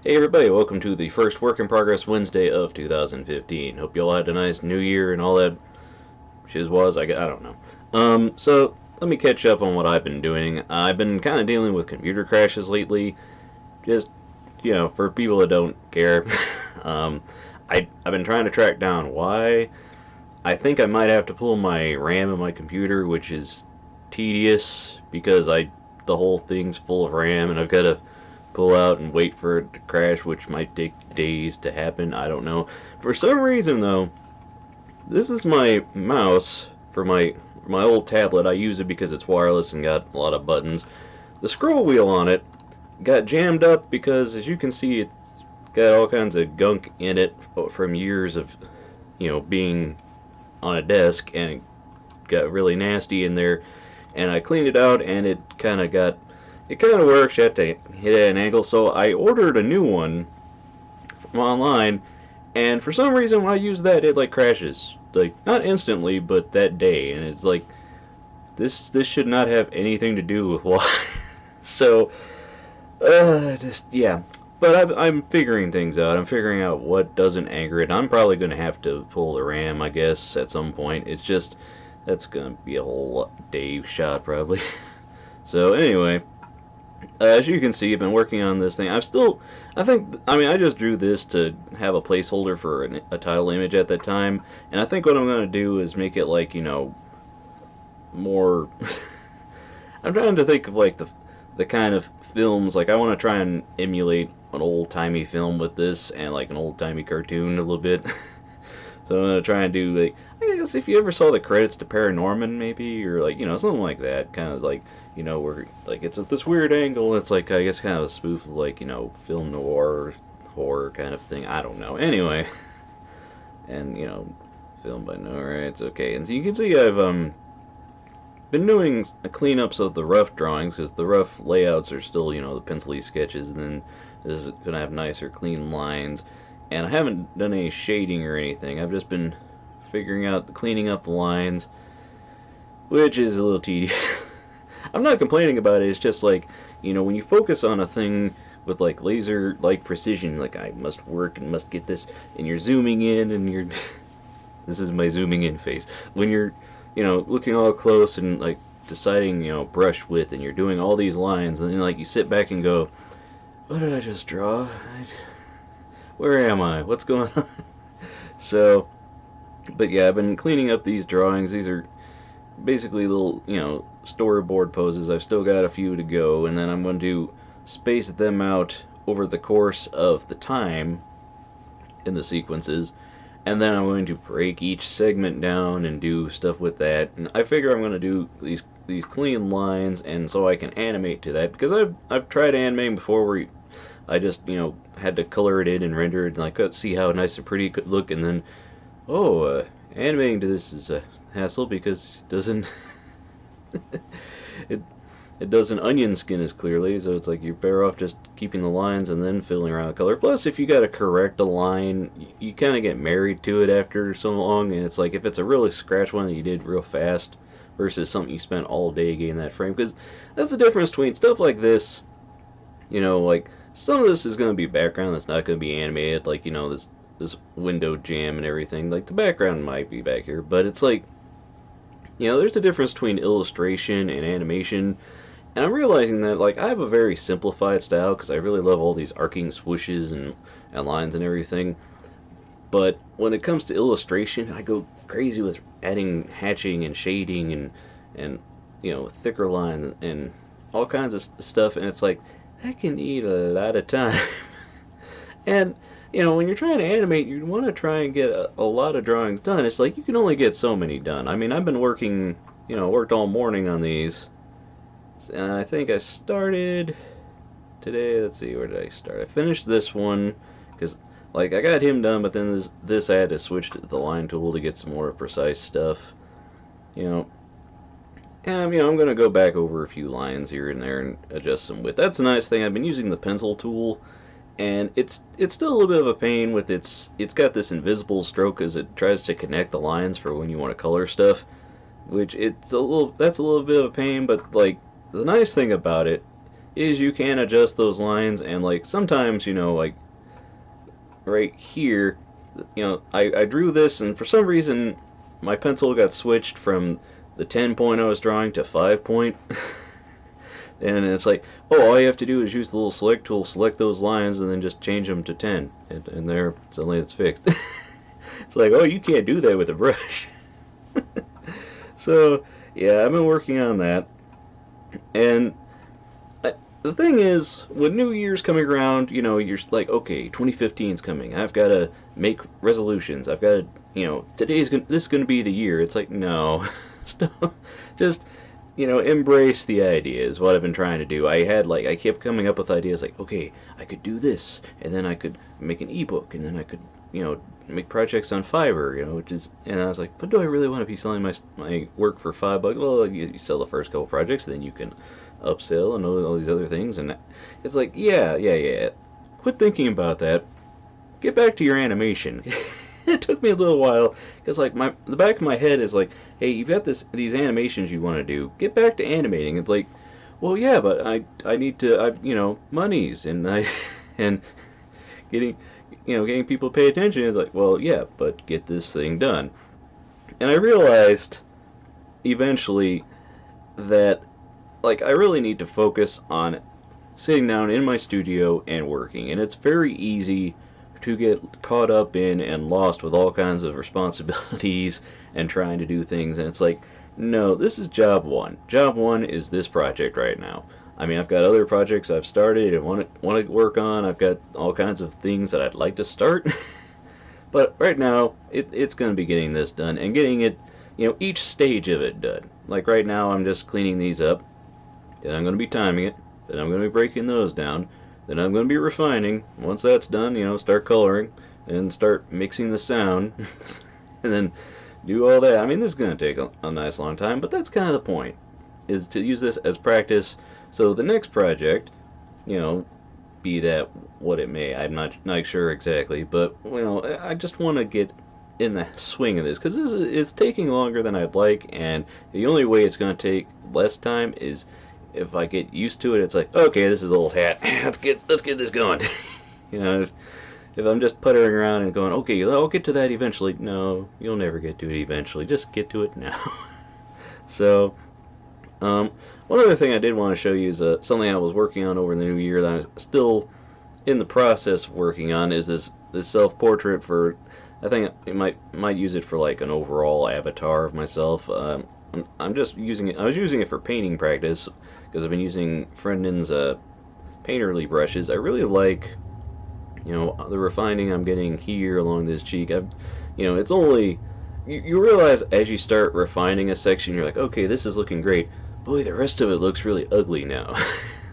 Hey everybody, welcome to the first Work in Progress Wednesday of 2015. Hope you all had a nice new year and all that I don't know. So let me catch up on what I've been doing. I've been kind of dealing with computer crashes lately, just, for people that don't care. um, I've been trying to track down why. I think I might have to pull my RAM in my computer, which is tedious because the whole thing's full of RAM and I've got to pull out and wait for it to crash, which might take days to happen. I don't know. For some reason, though, this is my mouse for my old tablet. I use it because it's wireless and got a lot of buttons. The scroll wheel on it got jammed up because, as you can see, it's got all kinds of gunk in it from years of, being on a desk, and it got really nasty in there. And I cleaned it out, and it kind of works. You have to hit it at an angle. So I ordered a new one from online, and for some reason when I use that, it like crashes. Like, not instantly, but that day. And it's like, this should not have anything to do with why. So, yeah. But I'm figuring things out. I'm figuring out what doesn't anger it. I'm probably going to have to pull the RAM, I guess, at some point. It's just, that's going to be a whole day shot, probably. So, anyway. As you can see, I've been working on this thing. I just drew this to have a placeholder for a title image at that time, and I think what I'm going to do is make it like, more... I'm trying to think of like the kind of films, like I want to try and emulate an old-timey film with this, and like an old-timey cartoon a little bit. So I'm going to try and do, like, I guess if you ever saw the credits to Paranorman, maybe, or like, something like that, kind of like, where, like, it's at this weird angle, it's like, I guess, kind of a spoof of, like, film noir, horror kind of thing, I don't know, anyway, and, filmed by Noir, it's okay, and so you can see I've, been doing cleanups of the rough drawings, because the rough layouts are still, the pencil-y sketches, and then this is going to have nicer, clean lines, and I haven't done any shading or anything, I've just been cleaning up the lines, which is a little tedious. I'm not complaining about it, it's just like, when you focus on a thing with like laser-like precision, like I must work and must get this, and you're zooming in and you're, this is my zooming in face, when you're, looking all close and like deciding, brush width, and you're doing all these lines, and then like you sit back and go, what did I just draw? Where am I? What's going on? So, but yeah, I've been cleaning up these drawings. These are basically little, storyboard poses. I've still got a few to go, and then I'm going to space them out over the course of the time in the sequences, and then I'm going to break each segment down and do stuff with that. And I figure I'm going to do these clean lines, and so I can animate to that, because I've tried animating before where I just, had to color it in and render it, and I could see how nice and pretty it could look, and then, animating to this is a hassle because it doesn't, it doesn't onion skin as clearly, so it's like you're better off just keeping the lines and then fiddling around with color. Plus, if you gotta correct a line, you kind of get married to it after so long, and it's like if it's a really scratch one that you did real fast versus something you spent all day getting that frame, because that's the difference between stuff like this, like, some of this is going to be background that's not going to be animated, like, this window jam and everything. Like, the background might be back here, but it's like, there's a difference between illustration and animation, and I'm realizing that, like, I have a very simplified style, because I really love all these arcing swooshes and lines and everything, but when it comes to illustration, I go crazy with adding hatching and shading and thicker lines and all kinds of stuff, and it's like, that can eat a lot of time. And, when you're trying to animate, you want to try and get a lot of drawings done. It's like, you can only get so many done. I mean, I've been working, worked all morning on these. And I think I started today, let's see, where did I start? I finished this one, because, like, I got him done, but then this I had to switch to the line tool to get some more precise stuff. And, I'm going to go back over a few lines here and there and adjust some width. That's a nice thing. I've been using the pencil tool, and it's still a little bit of a pain with it's got this invisible stroke as it tries to connect the lines for when you want to color stuff, which that's a little bit of a pain, but, like, the nice thing about it is you can adjust those lines, and like sometimes, you know, like right here, you know, I drew this, and for some reason my pencil got switched from the 10 point I was drawing to 5 point. And it's like, oh, all you have to do is use the little select tool, select those lines, and then just change them to 10. And there, suddenly it's fixed. It's like, oh, you can't do that with a brush. So, yeah, I've been working on that. And the thing is, when New Year's coming around, you know, you're like, okay, 2015 is coming. I've got to make resolutions. I've got to, you know, this is gonna be the year. It's like, no, stop. Just, you know, embrace the idea is what I've been trying to do. I kept coming up with ideas like, okay, I could do this, and then I could make an ebook, and then I could, you know, make projects on Fiverr, you know, and I was like, but do I really want to be selling my work for $5? Well, you sell the first couple projects, then you can upsell and all these other things, and it's like, yeah. Quit thinking about that. Get back to your animation. It took me a little while because like the back of my head is like, hey, you've got these animations you want to do. Get back to animating. It's like, well, yeah, but I need to, you know, monies and and getting people to pay attention is like, well, yeah, but get this thing done. And I realized eventually that like I really need to focus on sitting down in my studio and working, and it's very easy to get caught up in and lost with all kinds of responsibilities and trying to do things, and it's like, no, this is job one. Job one is this project right now. I mean, I've got other projects I've started and want to work on. I've got all kinds of things that I'd like to start. But right now, it's going to be getting this done and getting it, you know, each stage of it done. Like right now, I'm just cleaning these up. Then I'm going to be timing it. Then I'm going to be breaking those down. Then I'm going to be refining. Once that's done, you know, start coloring and start mixing the sound. And then do all that. I mean, this is going to take a nice long time, but that's kind of the point, is to use this as practice. So the next project, you know, be that what it may, I'm not sure exactly, but, you know, I just want to get in the swing of this, because this is taking longer than I'd like, and the only way it's going to take less time is if I get used to it. It's like, okay, this is old hat, let's get this going. You know, if I'm just puttering around and going, okay, I'll get to that eventually. No, you'll never get to it eventually. Just get to it now. So, one other thing I did want to show you is something I was working on over the new year that I'm still in the process of working on, is this self-portrait for, I think I might use it for like an overall avatar of myself. I'm just using it. I was using it for painting practice because I've been using Friendin's painterly brushes. I really like, you know, the refining I'm getting here along this cheek. You know, it's only you realize as you start refining a section, you're like, okay, this is looking great. Boy, the rest of it looks really ugly now.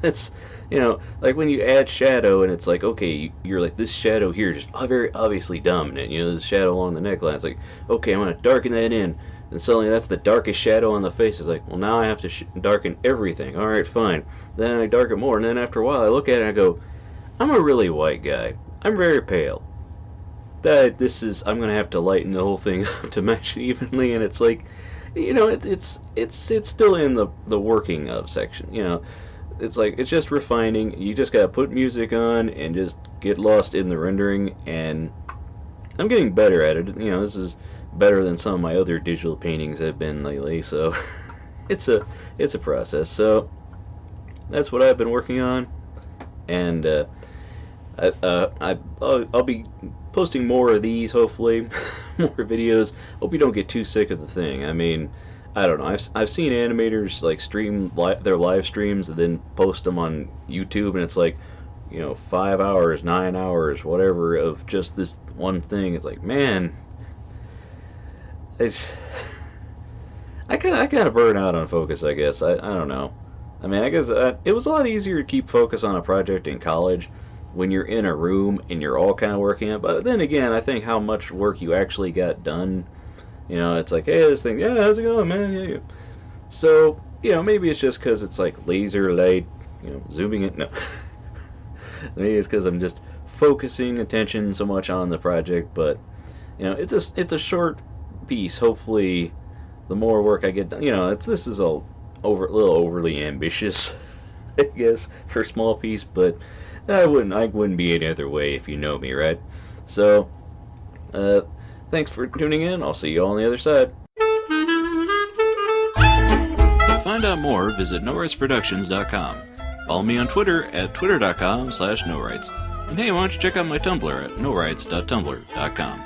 That's, you know, like when you add shadow and it's like, okay, you're like, this shadow here is just very obviously dominant. You know, this shadow along the neckline. It's like, okay, I'm gonna darken that in. And suddenly that's the darkest shadow on the face. It's like, well, now I have to darken everything. All right, fine. Then I darken more, and then after a while I look at it and I go, I'm a really white guy. I'm very pale. I'm gonna have to lighten the whole thing up to match it evenly, and it's like, you know, it's still in the working of section. You know, it's like, it's just refining. You just gotta put music on and just get lost in the rendering, and I'm getting better at it. You know, this is better than some of my other digital paintings have been lately, so it's a process. So that's what I've been working on, and I'll be posting more of these, hopefully. More videos. Hope you don't get too sick of the thing. I mean, I don't know, I've seen animators like stream their live streams and then post them on YouTube, and it's like, you know, 5 hours, 9 hours, whatever, of just this one thing. It's like, man, I kind of burn out on focus, I guess. I don't know. I mean, I guess it was a lot easier to keep focus on a project in college when you're in a room and you're all kind of working on it. But then again, I think how much work you actually got done. You know, it's like, hey, this thing, yeah, how's it going, man? Yeah. So, you know, maybe it's just because it's like laser light, you know, zooming it. No. Maybe it's because I'm just focusing attention so much on the project. But, you know, it's a short piece. Hopefully, the more work I get done, you know, this is a little overly ambitious. I guess, for a small piece, but I wouldn't be any other way if you know me, right? So, thanks for tuning in. I'll see you all on the other side. To find out more, visit NoRightsProductions.com. Follow me on Twitter at twitter.com/NoRights. And hey, why don't you check out my Tumblr at norights.tumblr.com.